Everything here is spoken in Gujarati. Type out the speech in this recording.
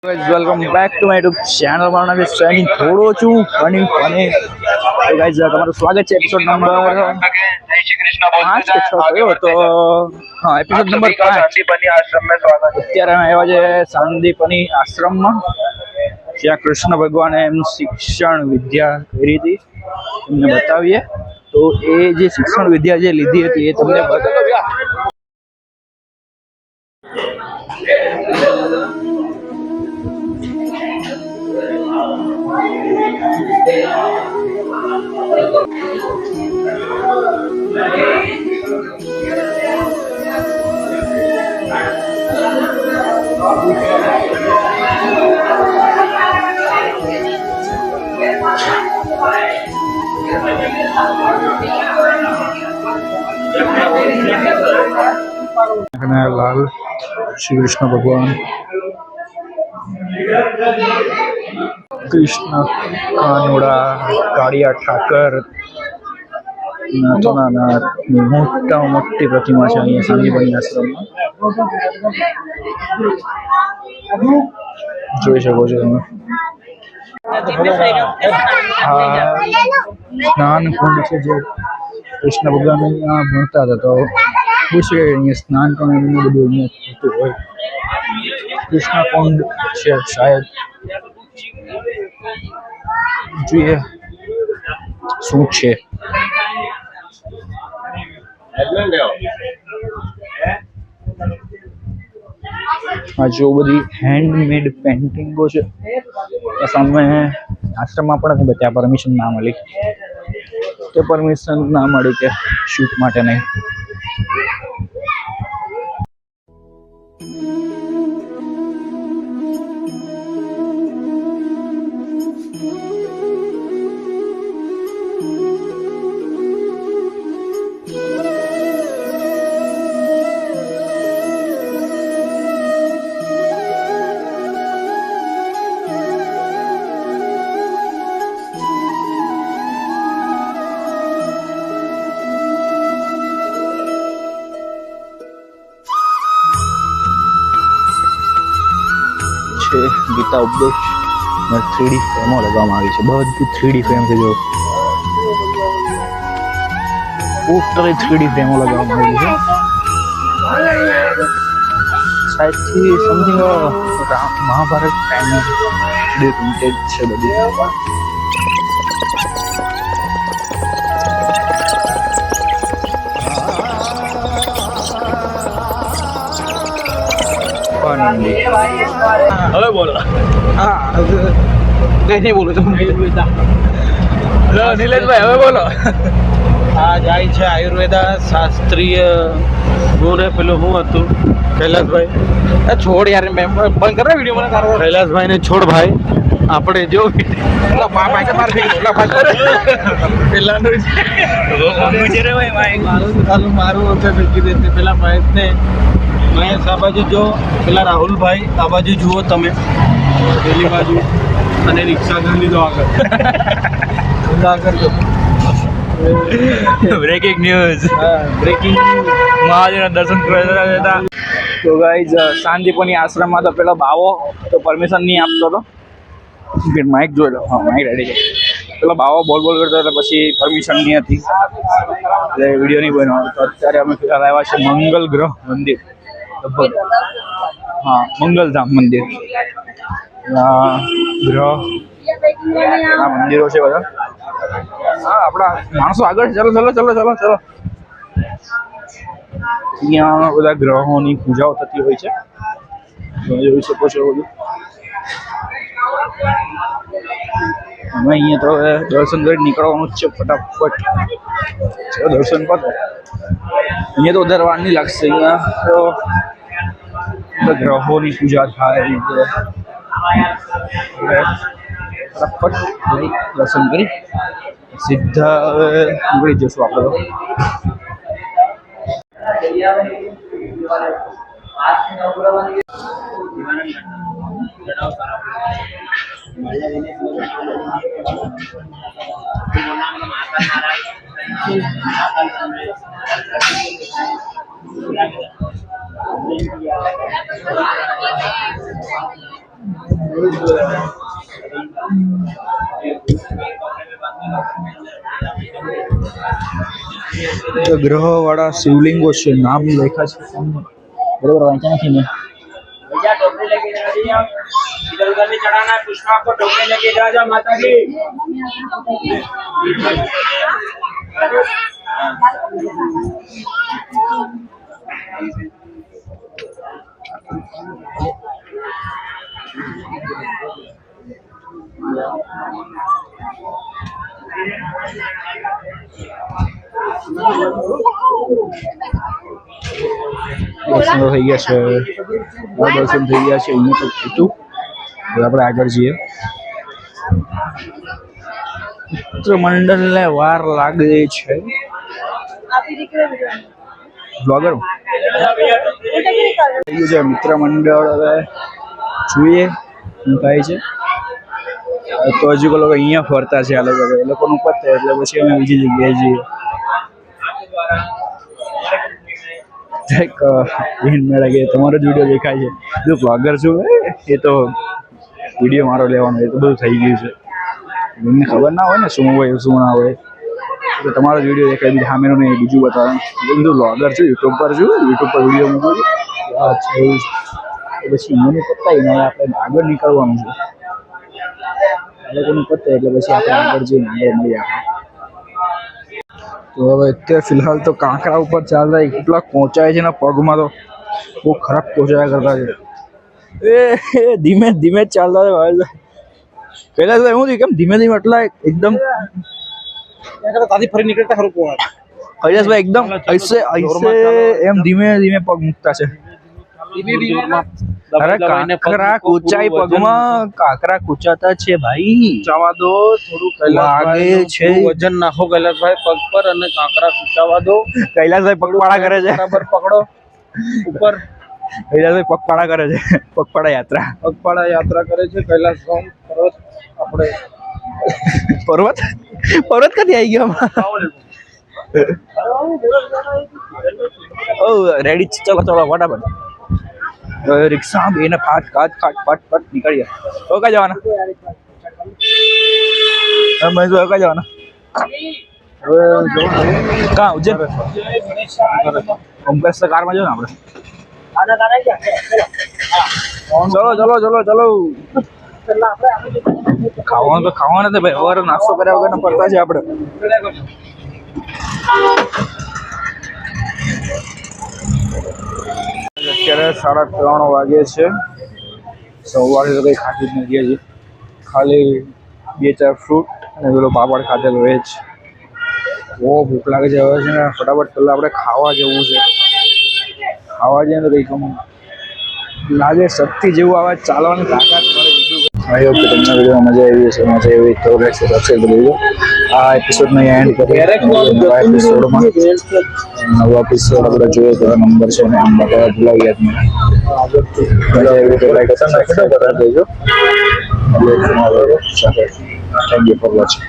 Welcome back to my YouTube channel. મારું નામ છે સ્ટ્રેનિંગ થોડો છું ફની તો ગાઈઝ તમારું સ્વાગત છે એપિસોડ નંબર 5 કે 6 થયો તો હા એપિસોડ નંબર 5. અત્યારે અમે આવ્યા છે સાંદીપની આશ્રમમાં, જ્યાં કૃષ્ણ ભગવાને એમનું શિક્ષણ વિદ્યા કરી હતી એમને બતાવીએ. તો એ જે શિક્ષણ વિદ્યા જે લીધી હતી એ તમને બતાવ્યા. लाल श्री कृष्ण भगवान कृष्ण कानोड़ा काड़िया ठाकर मोटा मोटी प्रतिमा है अहीं सांदीपनी आश्रम में જોઈ શકો છો તમે. સ્નાન કુંડ છે જે કૃષ્ણ ભગવાન અહીંયા ભણતા હતા, તો પૂછે અહીંયા સ્નાન પણ એનું બધું અહીંયા થતું હોય. કૃષ્ણ કુંડ છે શાયદ, જોઈએ શું છે. આ જો બધી હેન્ડમેડ પેન્ટિંગો છે. સામે આશ્રમમાં પણ ત્યાં પરમિશન ના મળી, તે પરમિશન ના મળી કે શૂટ માટે નહીં. ગીતા ઉપદેશ 3D ફ્રેમો લગાવવામાં આવી છે. બધી 3D ફ્રેમ છે. જો ટોટલી 3D ફ્રેમો લગાવવામાં આવી છે. સાઈડથી સમથિંગ મહાભારત ટાઈમ પ્રિન્ટેડ છે બધી. હવે બોલો. હા નહીં બોલો તમે. નિલેશભાઈ હવે બોલો. આ જાય છે આયુર્વેદા શાસ્ત્રીય ગુણ. પેલું શું હતું કૈલાસભાઈ? છોડ યાર, બંધ કરો વિડીયો મને તારો. કૈલાસભાઈ ને છોડ ભાઈ. આપણે જો મારું પેલા મહેશ ને મહેશ આ બાજુ જો, પેલા રાહુલભાઈ આ બાજુ જુઓ તમે, પેલી બાજુ, અને રિક્ષા કરી લીધો આગળ. Breaking news. બ્રેકિંગ મહાદેવના દર્શન કરવા જતા. તો ગાઈઝ શાંતિપની આશ્રમમાં તો પેલો બાવો તો પરમિશન નહીં આપતો હતો. માઇક જોઈ લો. હા માઇક રેડી છે. પેલો બાવો બોલ કરતો હતો, પછી પરમિશન નહીં હતી એટલે વિડીયો નહીં બન્યો. તો અત્યારે અમે ફિલહાલ આવ્યા છે મંગલ ગ્રહ મંદિર. હા મંગલધામ મંદિર. ગ્રહ મંદિરો છે બધા. હા આપણા માણસો આગળ. ચલો ચલો ચલો ચલો ચલો. અહીંયા બધા ગ્રહોની પૂજાઓ થતી હોય છે, જોઈ શકો છો બધું. અમે અહીંયા તો હવે દર્શન કરી નીકળવાનું જ છે ફટાફટ. દર્શન પર અહીંયા તો વધારે વાર નહીં લાગશે. અહીંયા તો ગ્રહોની પૂજા થાય રીતે ફટાફટ દર્શન કરી સીધા નીકળી જશું આપણે તો. ગ્રહ વાળા શિવલિંગો છે, નામ લખ્યા છે સામે. બરોબર વાંચ્યા નથી મેં. भैया टोकरी लेके जा रही है इधर उधर नहीं चढ़ाना है पुष्पा आपको टोकरी लेके जा माता जी દર્શન થઈ ગયા છે, દર્શન થઈ ગયા છે. અહીંયા તો હતું. હવે આપણે આગળ જઈએ. મિત્ર મંડળને વાર લાગે છે. બ્લોગર થઈ ગયું છે મિત્ર મંડળ. હવે જોઈએ શું થાય છે. તો હજુ લોકો અહીંયા ફરતા છે. આ લોકો એ લોકોનું પતે એટલે પછી અમે બીજી જગ્યાએ જઈએ. તમારો જ વિડીયો દેખાય છે. જો બ્લોગર છું એ તો વિડીયો મારો લેવાનો એ તો બધું થઈ ગયું છે. એમને ખબર ના હોય ને શું હોય શું ના હોય. તો તમારો જ વિડીયો દેખાય, બીજું સામેનો નહીં, બીજું બતાવે. બીજું બ્લોગર છું, યુટ્યુબ પર છું, યુટ્યુબ પર વિડીયો મૂકું છું. અચ્છા એવું છે. પછી મને પતાવીને હવે આપણે આગળ નીકળવાનું છે. એ લોકોનું પતે એટલે પછી આપણે આગળ જઈને આગળ મળીએ આપણે. તો હવે અત્યારે ફિલહાલ તો કાંકરા ઉપર ચાલતા કેટલા પહોંચાય છે ને પગમાં તો બહુ ખરાબ પહોંચાયા કરતા છે. એ ધીમે ધીમે ચાલતા હોય. પહેલા તો એવું થયું કેમ ધીમે ધીમે એટલા એકદમ તાથી ફરી નીકળતા ખરું કોણ કૈલાસભાઈ એકદમ ऐसे એમ ધીમે ધીમે પગ મૂકતા છે. અરે કાંકરા કૂંચાઈ પગમાં કાંકરા કૂંચાતા છે ભાઈ. ચાવા દો થોડું લાગે છે. વજન નાખો કૈલાસભાઈ પગ પર અને કાંકરા કૂંચાવા દો. કૈલાસભાઈ પગપાળા કરે છે. બરાબર પકડો ઉપર. કૈલાસભાઈ પગપાળા કરે છે. પગપાળા યાત્રા કરે છે. કૈલાસ પર્વત આપણે પર્વત ક્યાંથી આવી ગયો? ઓ રેડી ચલો ચલો ફટાફટ. રિક્ષા બેને ફાટ નીકળીએ. તો ક્યાં જવાના? ક્યાં જવાના? ક્યાં ઉજ્જૈન? કોમ્પ્લેક્સ કારમાં જો ને આપણે. ચલો ખાવાનું તો ભાઈ સવારે નાસ્તો કર્યા વગર પડતા છે આપણે. અત્યારે 3:30 વાગે છે. સવારે તો કંઈ ખાતી જ નથી હજી. ખાલી 2-4 ફ્રૂટ અને પેલો પાપડ ખાધેલો એ જ. બહુ ભૂખ લાગે છે હવે છે ને ફટાફટ પહેલાં આપણે ખાવા જવું છે. ખાવા જઈએ તો કંઈક લાગે શક્તિ જેવું આવે, ચાલવાની તાકાત મળે. આઈ હોપ કે તમને વિડીયોમાં મજા આવી હશે. મજા આવી તો લાઈક સબસ્ક્રાઇબ કરી દેજો. આ એપિસોડનો એન્ડ કરીએ. નવા એપિસોડમાં નવો એપિસોડ આપણે જોઈએ તો નંબર છે ને એમ બતાવવા ભૂલાઈ ગયા તમે. મજા આવી તો લાઈક સબસ્ક્રાઇબ કરી દેજો. Thank you for watching.